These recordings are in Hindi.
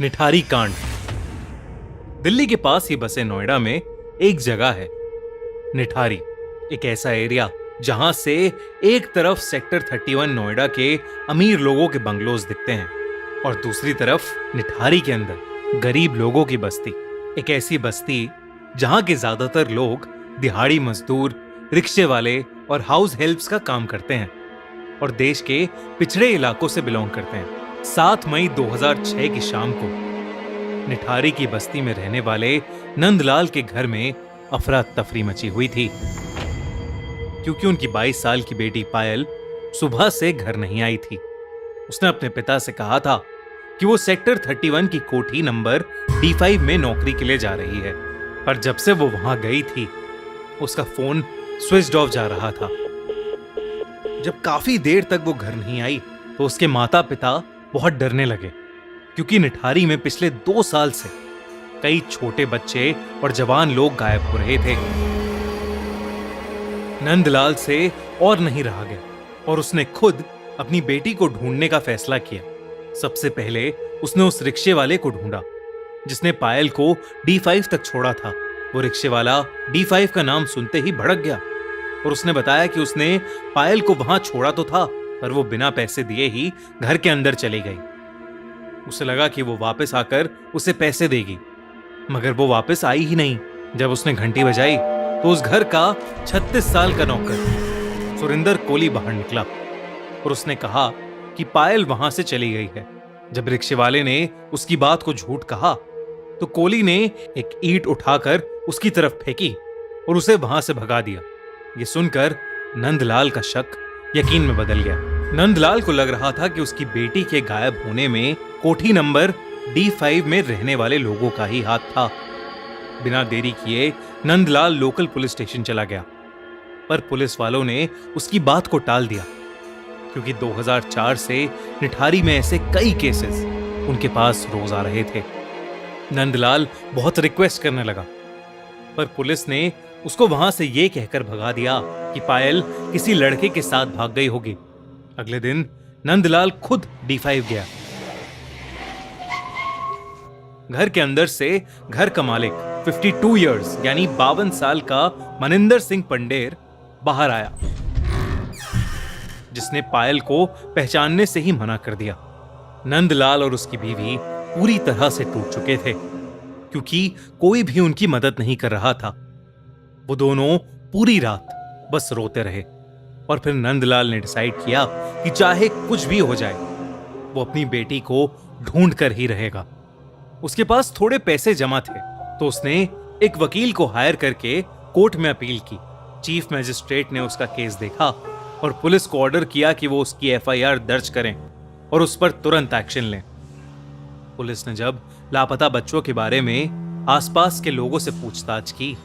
निठारी कांड। दिल्ली के पास ही बसे नोएडा में एक जगह है निठारी, एक ऐसा एरिया जहां से एक तरफ सेक्टर 31 नोएडा के अमीर लोगों के बंगलोज दिखते हैं और दूसरी तरफ निठारी के अंदर गरीब लोगों की बस्ती। एक ऐसी बस्ती जहां के ज्यादातर लोग दिहाड़ी मजदूर, रिक्शे वाले और हाउस हेल्प्स का काम करते हैं और देश के पिछड़े इलाकों से बिलोंग करते हैं। 7 मई 2006 की शाम को निठारी की बस्ती में रहने वाले नंदलाल के घर में अफरा तफरी मची हुई थी, क्योंकि उनकी 22 साल की बेटी पायल सुबह से घर नहीं आई थी। उसने अपने पिता से कहा था कि वो सेक्टर 31 की कोठी नंबर D5 में नौकरी के लिए जा रही है, पर जब से वो वहां गई थी उसका फोन स्विच्ड ऑफ जा रहा था। जब काफी देर तक वो घर नहीं आई तो उसके माता पिता बहुत डरने लगे, क्योंकि निठारी में पिछले 2 साल से कई छोटे बच्चे और जवान लोग गायब हो रहे थे। नंदलाल से और नहीं रहा गया और उसने खुद अपनी बेटी को ढूंढने का फैसला किया। सबसे पहले उसने उस रिक्शे वाले को ढूंढा जिसने पायल को D5 तक छोड़ा था। वो रिक्शे वाला D5 का नाम सुनते ही भड़क गया और उसने बताया कि उसने पायल को वहां छोड़ा तो था, पर वो बिना पैसे दिए ही घर के अंदर चली गई। उसे लगा कि वो वापस आकर उसे पैसे देगी, मगर वो वापस आई ही नहीं। जब उसने घंटी बजाई तो उस घर का 36 साल का नौकर सुरिंदर कोली बाहर निकला और उसने कहा कि पायल वहां से चली गई है। जब रिक्शे वाले ने उसकी बात को झूठ कहा तो कोली ने एक ईंट उठाकर उसकी तरफ फेंकी और उसे वहां से भगा दिया। ये सुनकर नंदलाल का शक यकीन में बदल गया। नंदलाल को लग रहा था कि उसकी बेटी के गायब होने में कोठी नंबर D5 में रहने वाले लोगों का ही हाथ था। बिना देरी किए नंदलाल लोकल पुलिस स्टेशन चला गया, पर पुलिस वालों ने उसकी बात को टाल दिया, क्योंकि 2004 से निठारी में ऐसे कई केसेस उनके पास रोज आ रहे थे। नंदलाल बहुत रिक्वेस्ट करने लगा, पर पुलिस ने उसको वहां से ये कहकर भगा दिया कि पायल किसी लड़के के साथ भाग गई होगी। अगले दिन नंदलाल खुद D5 गया। घर के अंदर से घर का मालिक 52 इयर्स यानी 52 साल का मनिंदर सिंह पंडेर बाहर आया, जिसने पायल को पहचानने से ही मना कर दिया। नंदलाल और उसकी बीवी पूरी तरह से टूट चुके थे, क्योंकि कोई भी उनकी मदद नहीं कर रहा था। वो दोनों पूरी रात बस रोते रहे और फिर नंदलाल ने डिसाइड किया कि चाहे कुछ भी हो जाए वो अपनी बेटी को ढूंढ कर ही रहेगा। उसके पास थोड़े पैसे जमा थे तो उसने एक वकील को हायर करके कोर्ट में अपील की। चीफ मजिस्ट्रेट ने उसका केस देखा और पुलिस को ऑर्डर किया कि वो उसकी FIR दर्ज करें और उस पर तुरंत एक्शन लें। पुलिस ने जब लापता बच्चों के बारे में आसपास के लोगों से पूछताछ की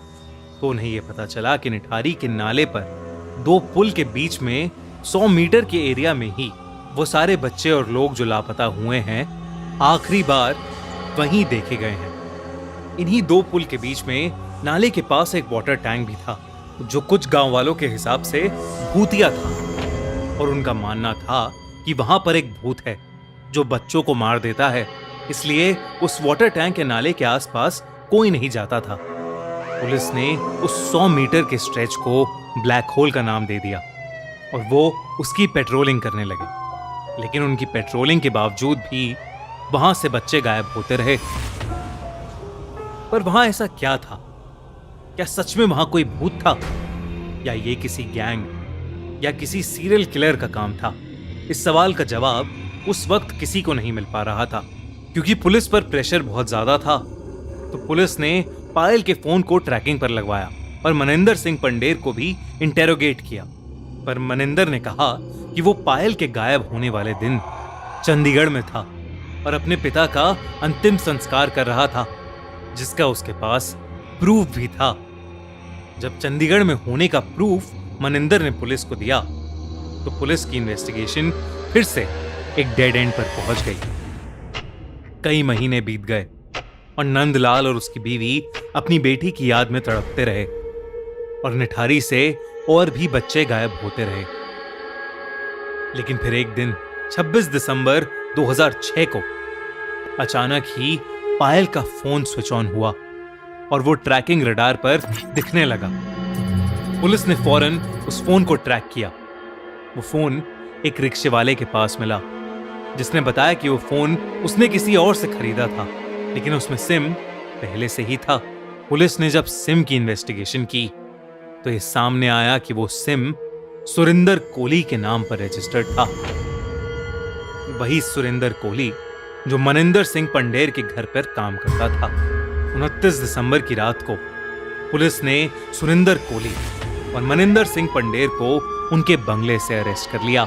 तो उन्हें यह पता चला कि निठारी के नाले पर 2 पुल के बीच में 100 मीटर के एरिया में ही वो सारे बच्चे और लोग जो लापता हुए हैं आखिरी बार वहीं देखे गए हैं। इन्हीं 2 पुल के बीच में नाले के पास एक वाटर टैंक भी था, जो कुछ गांव वालों के हिसाब से भूतिया था और उनका मानना था कि वहां पर एक भूत है जो बच्चों को मार देता है, इसलिए उस वाटर टैंक के नाले के आसपास कोई नहीं जाता था। पुलिस ने उस 100 मीटर के स्ट्रेच को ब्लैक होल का नाम दे दिया और वो उसकी पेट्रोलिंग करने लगे, लेकिन उनकी पेट्रोलिंग के बावजूद भी वहां से बच्चे गायब होते रहे। पर वहां ऐसा क्या था? क्या सच में वहां कोई भूत था, या ये किसी गैंग या किसी सीरियल किलर का काम था? इस सवाल का जवाब उस वक्त किसी को नहीं मिल पा रहा था, क्योंकि पुलिस पर प्रेशर बहुत ज्यादा था। तो पुलिस ने पायल के फोन को ट्रैकिंग पर लगवाया और मनिंदर सिंह पंडेर को भी इंटेरोगेट किया, पर मनिंदर ने कहा कि वो पायल के गायब होने वाले दिन चंडीगढ़ में था और अपने पिता का अंतिम संस्कार कर रहा था, जिसका उसके पास प्रूफ भी था। जब चंडीगढ़ में होने का प्रूफ मनिंदर ने पुलिस को दिया तो पुलिस की इन्वेस्टिगेशन फिर से एक डेड एंड पर पहुंच गई। कई महीने बीत गए और नंदलाल और उसकी बीवी अपनी बेटी की याद में तड़पते रहे और निठारी से और भी बच्चे गायब होते रहे। लेकिन फिर एक दिन 26 दिसंबर 2006 को अचानक ही पायल का फोन स्विच ऑन हुआ और वो ट्रैकिंग रडार पर दिखने लगा। पुलिस ने फौरन उस फोन को ट्रैक किया। वो फोन एक रिक्शे वाले के पास मिला, जिसने बताया कि वो फोन उसने किसी और से खरीदा था, लेकिन उसमें सिम पहले से ही था। पुलिस ने जब सिम की इन्वेस्टिगेशन की तो ये सामने आया कि वो सिम सुरिंदर कोहली के नाम पर रजिस्टर्ड था। वही सुरिंदर कोहली जो मनिंदर सिंह पंडेर के घर पर काम करता था। 29 दिसंबर की रात को पुलिस ने सुरिंदर कोहली और मनिंदर सिंह पंडेर को उनके बंगले से अरेस्ट कर लिया।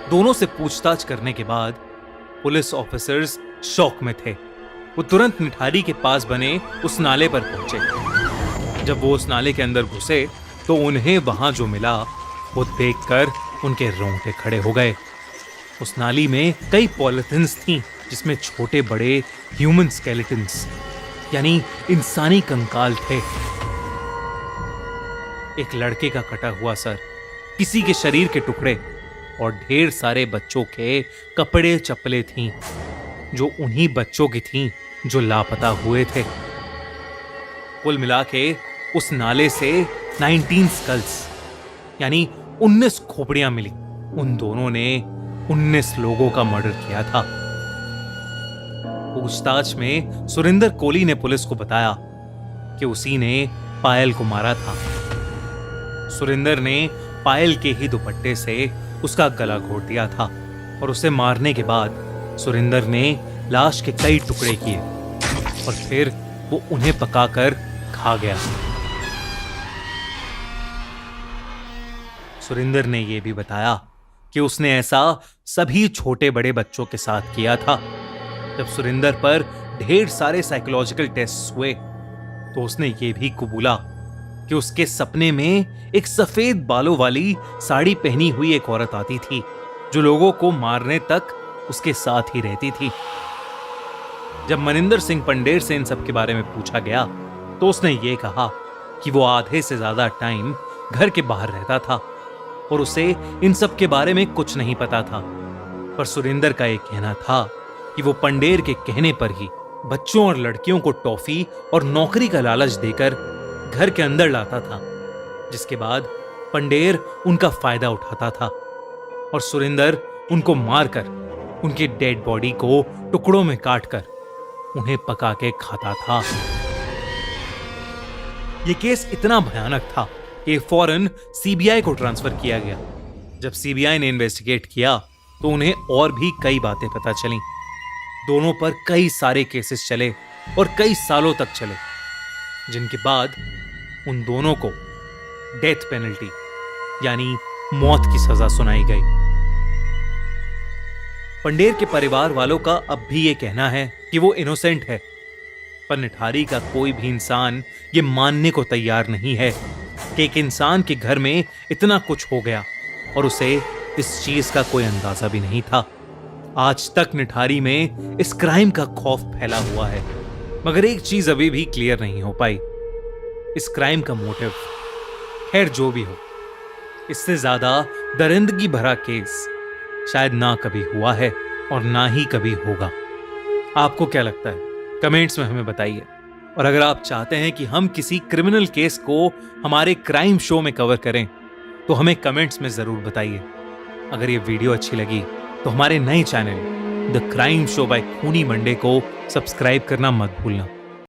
दोनों से पूछताछ करने के बाद पुलिस ऑफिसर्स शॉक में थे। वो तुरंत निठारी के पास बने उस नाले पर पहुंचे। जब वो उस नाले के अंदर घुसे तो उन्हें वहां जो मिला वो देखकर उनके रोंगटे खड़े हो गए। उस नाली में कई पॉलिथिन्स थीं, जिसमें छोटे बड़े ह्यूमन स्केलेटन्स यानी इंसानी कंकाल थे। एक लड़के का कटा हुआ सर, किसी के शरीर के टुकड़े और ढेर सारे बच्चों के कपड़े चप्पलें थीं, जो उन्हीं बच्चों की थीं जो लापता हुए थे। कुल मिला के उस नाले से 19 स्कल्स यानी 19 खोपड़ियां मिली। उन दोनों ने 19 लोगों का मर्डर किया था। पूछताछ में सुरिंदर कोहली ने पुलिस को बताया कि उसी ने पायल को मारा था। सुरिंदर ने पायल के ही दुपट्टे से उसका गला घोट दिया था और उसे मारने के बाद सुरिंदर ने लाश के कई टुकड़े किए और फिर वो उन्हें पकाकर खा गया। सुरिंदर ने यह भी बताया कि उसने ऐसा सभी छोटे बड़े बच्चों के साथ किया था। जब सुरिंदर पर ढेर सारे साइकोलॉजिकल टेस्ट हुए तो उसने ये भी कबूला कि उसके सपने में एक सफेद बालों वाली साड़ी पहनी हुई एक औरत आती थी, जो लोगों को मारने तक उसके साथ ही रहती थी। जब मनिंदर सिंह पंडेर से इन सब के बारे में पूछा गया तो उसने ये कहा कि वो आधे से ज्यादा टाइम घर के बाहर रहता था और उसे इन सब के बारे में कुछ नहीं पता था। पर सुरिंदर का एक कहना था कि वो पंडेर के कहने पर ही बच्चों और लड़कियों को टॉफी और नौकरी का लालच देकर घर के अंदर लाता था, जिसके बाद पंडेर उनका फायदा उठाता था और सुरिंदर उनको मारकर उनकी डेड बॉडी को टुकड़ों में काटकर उन्हें पका के खाता था। यह केस इतना भयानक था कि फौरन सीबीआई को ट्रांसफर किया गया। जब सीबीआई ने इन्वेस्टिगेट किया तो उन्हें और भी कई बातें पता चलीं। दोनों पर कई सारे केसेस चले और कई सालों तक चले, जिनके बाद उन दोनों को डेथ पेनल्टी यानी मौत की सजा सुनाई गई। पंडेर के परिवार वालों का अब भी यह कहना है कि वो इनोसेंट है, पर निठारी का कोई भी इंसान ये मानने को तैयार नहीं है कि एक इंसान के घर में इतना कुछ हो गया और उसे इस चीज का कोई अंदाजा भी नहीं था। आज तक निठारी में इस क्राइम का खौफ फैला हुआ है, मगर एक चीज अभी भी क्लियर नहीं हो पाई, इस क्राइम का मोटिव। खैर जो भी हो, इससे ज्यादा दरिंदगी भरा केस शायद ना कभी हुआ है और ना ही कभी होगा। आपको क्या लगता है? कमेंट्स में हमें बताइए। और अगर आप चाहते हैं कि हम किसी क्रिमिनल केस को हमारे क्राइम शो में कवर करें तो हमें कमेंट्स में जरूर बताइए। अगर ये वीडियो अच्छी लगी तो हमारे नए channel the crime show by Khooni Monday को सब्सक्राइब करना मत भूलना।